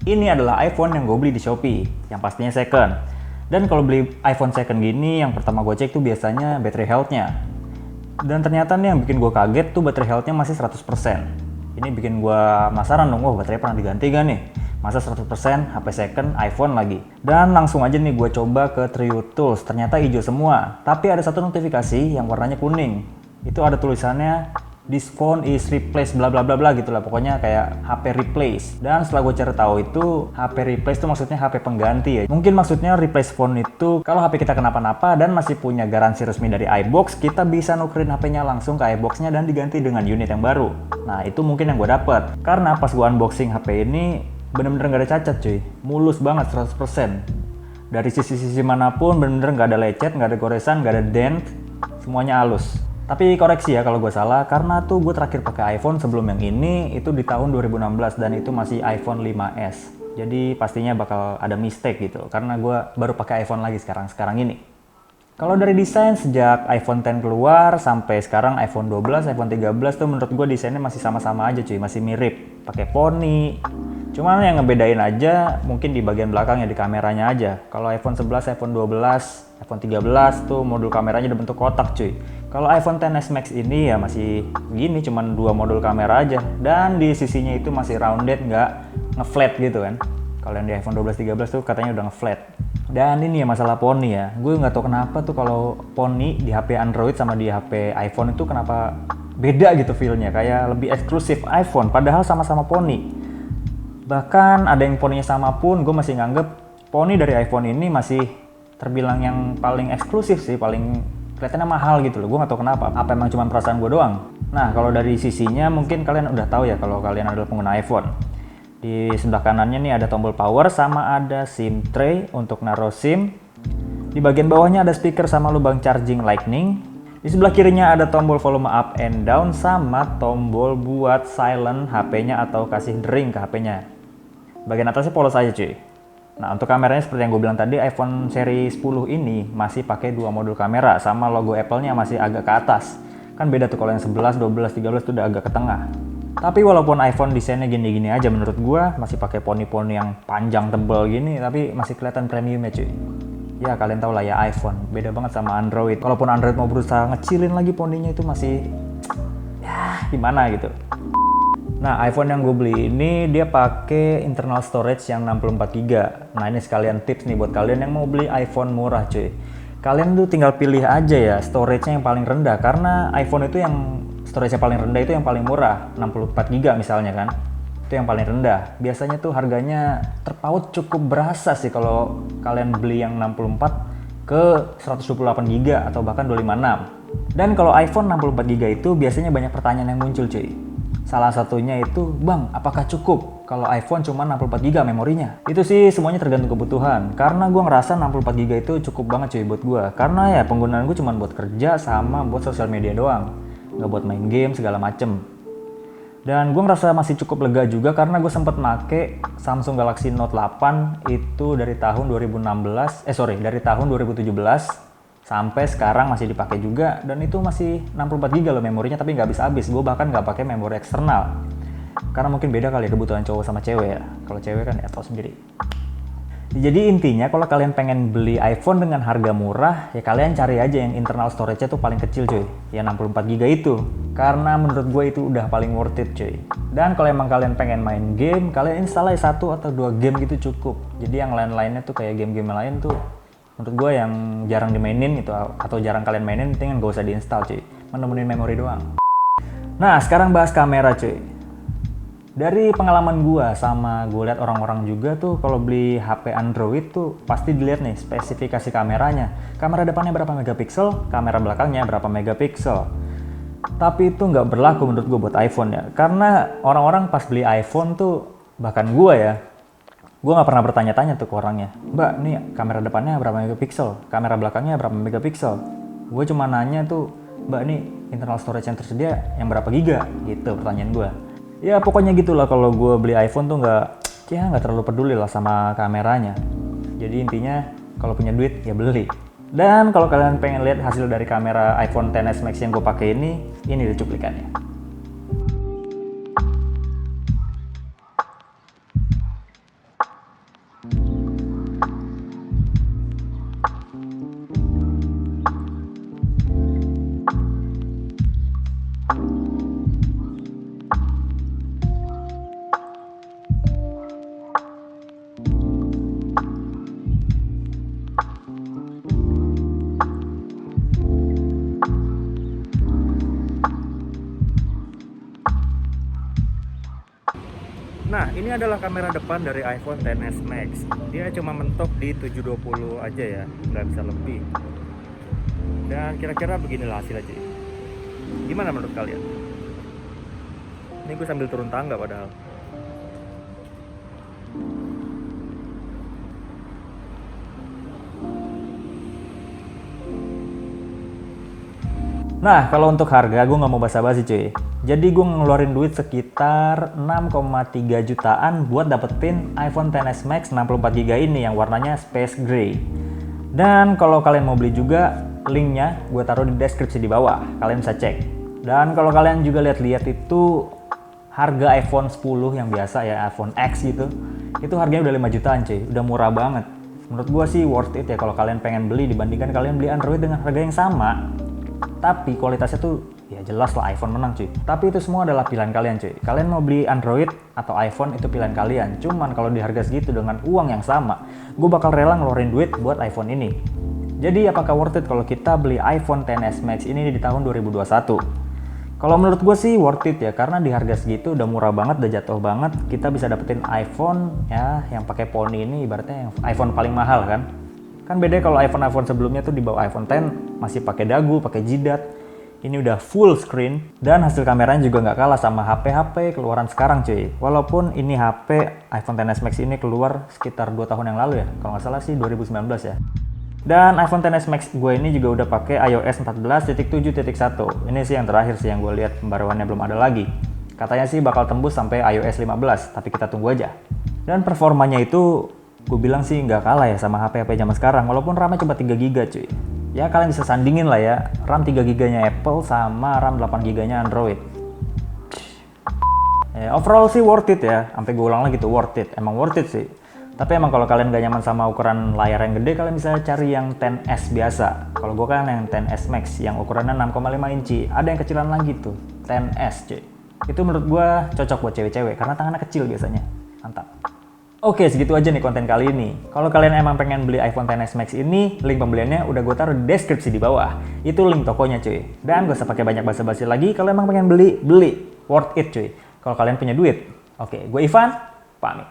Ini adalah iPhone yang gue beli di Shopee, yang pastinya second. Dan kalau beli iPhone second gini, yang pertama gue cek tuh biasanya battery health-nya. Dan ternyata nih yang bikin gue kaget tuh battery health-nya masih 100%. Ini bikin gue penasaran dong, wah baterai pernah diganti gak nih? Masa 100% HP second, iPhone lagi. Dan langsung aja nih gue coba ke True Tools, ternyata hijau semua. Tapi ada satu notifikasi yang warnanya kuning. Itu ada tulisannya this phone is replaced bla bla bla bla gitu lah, pokoknya kayak HP replace. Dan setelah gue cari tahu itu HP replace itu maksudnya HP pengganti ya. Mungkin maksudnya replace phone itu kalau HP kita kenapa-napa dan masih punya garansi resmi dari iBox, kita bisa nukerin HP-nya langsung ke iBox-nya dan diganti dengan unit yang baru. Nah itu mungkin yang gue dapet, karena pas gue unboxing HP ini bener-bener gak ada cacat cuy, mulus banget 100%. Dari sisi-sisi manapun bener-bener gak ada lecet, gak ada goresan, gak ada dent, semuanya halus. Tapi koreksi ya kalau gue salah, karena tuh gue terakhir pakai iPhone sebelum yang ini itu di tahun 2016 dan itu masih iPhone 5S. Jadi pastinya bakal ada mistake gitu, karena gue baru pakai iPhone lagi sekarang ini. Kalau dari desain sejak iPhone X keluar sampai sekarang iPhone 12, iPhone 13 tuh menurut gue desainnya masih sama-sama aja cuy, masih mirip. Pakai poni. Cuman yang ngebedain aja mungkin di bagian belakangnya, di kameranya aja. Kalau iPhone 11, iPhone 12, iPhone 13 tuh modul kameranya udah bentuk kotak cuy. Kalau iPhone XS Max ini ya masih gini, cuman 2 modul kamera aja. Dan di sisinya itu masih rounded, nggak nge-flat gitu kan. Kalau yang di iPhone 12, 13 tuh katanya udah nge-flat. Dan ini ya masalah poni ya. Gue nggak tahu kenapa tuh kalau poni di HP Android sama di HP iPhone itu kenapa beda gitu feel-nya. Kayak lebih eksklusif iPhone, padahal sama-sama poni. Bahkan ada yang poninya sama pun, gue masih nganggep poni dari iPhone ini masih terbilang yang paling eksklusif sih, paling kelihatannya mahal gitu loh. Gue gak tahu kenapa, apa emang cuma perasaan gue doang. Nah kalau dari sisinya mungkin kalian udah tahu ya kalau kalian adalah pengguna iPhone. Di sebelah kanannya nih ada tombol power sama ada SIM tray untuk naruh SIM. Di bagian bawahnya ada speaker sama lubang charging lightning. Di sebelah kirinya ada tombol volume up and down sama tombol buat silent HP-nya atau kasih dering ke HP-nya. Bagian atasnya polos aja cuy. Nah untuk kameranya seperti yang gue bilang tadi, iPhone seri 10 ini masih pakai 2 modul kamera sama logo Apple-nya masih agak ke atas. Kan beda tuh kalau yang 11, 12, 13 tuh udah agak ke tengah. Tapi walaupun iPhone desainnya gini-gini aja menurut gue, masih pakai poni-poni yang panjang tebal gini, tapi masih kelihatan premiumnya cuy. Ya kalian tau lah ya iPhone, beda banget sama Android. Walaupun Android mau berusaha ngecilin lagi poninya itu masih ya gimana gitu. Nah iPhone yang gue beli ini dia pakai internal storage yang 64GB. Nah ini sekalian tips nih buat kalian yang mau beli iPhone murah cuy. Kalian tuh tinggal pilih aja ya storage-nya yang paling rendah, karena iPhone itu yang storage-nya paling rendah itu yang paling murah, 64GB misalnya kan. Itu yang paling rendah. Biasanya tuh harganya terpaut cukup berasa sih kalau kalian beli yang 64 ke 128GB atau bahkan 256. Dan kalau iPhone 64GB itu biasanya banyak pertanyaan yang muncul cuy. Salah satunya itu, bang, apakah cukup kalau iPhone cuma 64GB memorinya? Itu sih semuanya tergantung kebutuhan. Karena gue ngerasa 64GB itu cukup banget cuy buat gue. Karena ya penggunaan gue cuma buat kerja sama buat sosial media doang. Nggak buat main game segala macem. Dan gue ngerasa masih cukup lega juga karena gue sempet make Samsung Galaxy Note 8 itu dari tahun 2017 sampai sekarang masih dipakai juga, dan itu masih 64GB loh memorinya, tapi nggak habis-habis. Gue bahkan nggak pakai memori eksternal karena mungkin beda kali ya kebutuhan cowok sama cewek ya. Kalau cewek kan ya tau sendiri. Jadi intinya kalau kalian pengen beli iPhone dengan harga murah, ya kalian cari aja yang internal storage-nya tuh paling kecil cuy, ya 64GB itu. Karena menurut gue itu udah paling worth it cuy. Dan kalau emang kalian pengen main game, kalian install aja 1 atau 2 game gitu cukup. Jadi yang lain-lainnya tuh kayak game-game lain tuh menurut gue yang jarang dimainin gitu atau jarang kalian mainin, mendingan gak usah diinstal cuy, menemuin memori doang. Nah sekarang bahas kamera cuy. Dari pengalaman gue sama gue lihat orang-orang juga tuh kalau beli HP Android tuh pasti dilihat nih spesifikasi kameranya. Kamera depannya berapa megapiksel, kamera belakangnya berapa megapiksel. Tapi itu nggak berlaku menurut gue buat iPhone ya. Karena orang-orang pas beli iPhone tuh, bahkan gue ya, gue nggak pernah bertanya-tanya tuh ke orangnya, mbak nih kamera depannya berapa megapiksel, kamera belakangnya berapa megapiksel. Gue cuma nanya tuh, mbak nih internal storage yang tersedia yang berapa giga gitu pertanyaan gue. Ya pokoknya gitulah, kalau gue beli iPhone tuh nggak terlalu peduli lah sama kameranya. Jadi intinya kalau punya duit ya beli. Dan kalau kalian pengen lihat hasil dari kamera iPhone XS Max yang gue pakai ini deh cuplikannya. Ini adalah kamera depan dari iPhone XS Max. Dia cuma mentok di 720 aja ya, nggak bisa lebih. Dan kira-kira beginilah hasilnya cuy. Gimana menurut kalian? Ini gue sambil turun tangga padahal. Nah, kalau untuk harga gue nggak mau basa-basi cuy. Jadi gue ngeluarin duit sekitar 6,3 jutaan buat dapetin iPhone XS Max 64GB ini yang warnanya Space Gray. Dan kalau kalian mau beli juga, linknya gue taruh di deskripsi di bawah. Kalian bisa cek. Dan kalau kalian juga lihat-lihat itu harga iPhone 10 yang biasa ya, iPhone X gitu, itu harganya udah 5 jutaan cuy. Udah murah banget. Menurut gue sih worth it ya kalau kalian pengen beli dibandingkan kalian beli Android dengan harga yang sama. Tapi kualitasnya tuh ya jelas lah iPhone menang cuy. Tapi itu semua adalah pilihan kalian cuy. Kalian mau beli Android atau iPhone itu pilihan kalian. Cuman kalau di harga segitu dengan uang yang sama, gue bakal rela ngeluarin duit buat iPhone ini. Jadi apakah worth it kalau kita beli iPhone XS Max ini di tahun 2021? Kalau menurut gue sih worth it ya, karena di harga segitu udah murah banget, udah jatuh banget. Kita bisa dapetin iPhone ya yang pakai poni ini, ibaratnya yang iPhone paling mahal kan. Kan beda kalau iPhone sebelumnya tuh di bawah iPhone X masih pakai dagu, pakai jidat. Ini udah full screen dan hasil kameranya juga nggak kalah sama HP-HP keluaran sekarang cuy. Walaupun ini HP iPhone XS Max ini keluar sekitar 2 tahun yang lalu ya. Kalau nggak salah sih 2019 ya. Dan iPhone XS Max gue ini juga udah pakai iOS 14.7.1. Ini sih yang terakhir sih yang gue lihat, pembaruannya belum ada lagi. Katanya sih bakal tembus sampai iOS 15, tapi kita tunggu aja. Dan performanya itu gue bilang sih nggak kalah ya sama HP-HP zaman sekarang, walaupun RAM-nya cuma 3GB cuy. Ya kalian bisa sandingin lah ya, RAM 3GB-nya Apple sama RAM 8GB-nya Android. Ya, overall sih worth it ya, sampai gue ulang lagi tuh worth it, emang worth it sih. Tapi emang kalau kalian gak nyaman sama ukuran layar yang gede, kalian bisa cari yang XS biasa. Kalau gue kan yang XS Max yang ukurannya 6,5 inci, ada yang kecilan lagi tuh, XS cuy. Itu menurut gue cocok buat cewek-cewek karena tangannya kecil biasanya, mantap. Oke, segitu aja nih konten kali ini. Kalau kalian emang pengen beli iPhone XS Max ini, link pembeliannya udah gue taruh di deskripsi di bawah. Itu link tokonya cuy. Dan gak usah pakai banyak basa-basi lagi, kalau emang pengen beli, beli. Worth it cuy. Kalau kalian punya duit. Oke, gue Ivan, pamit.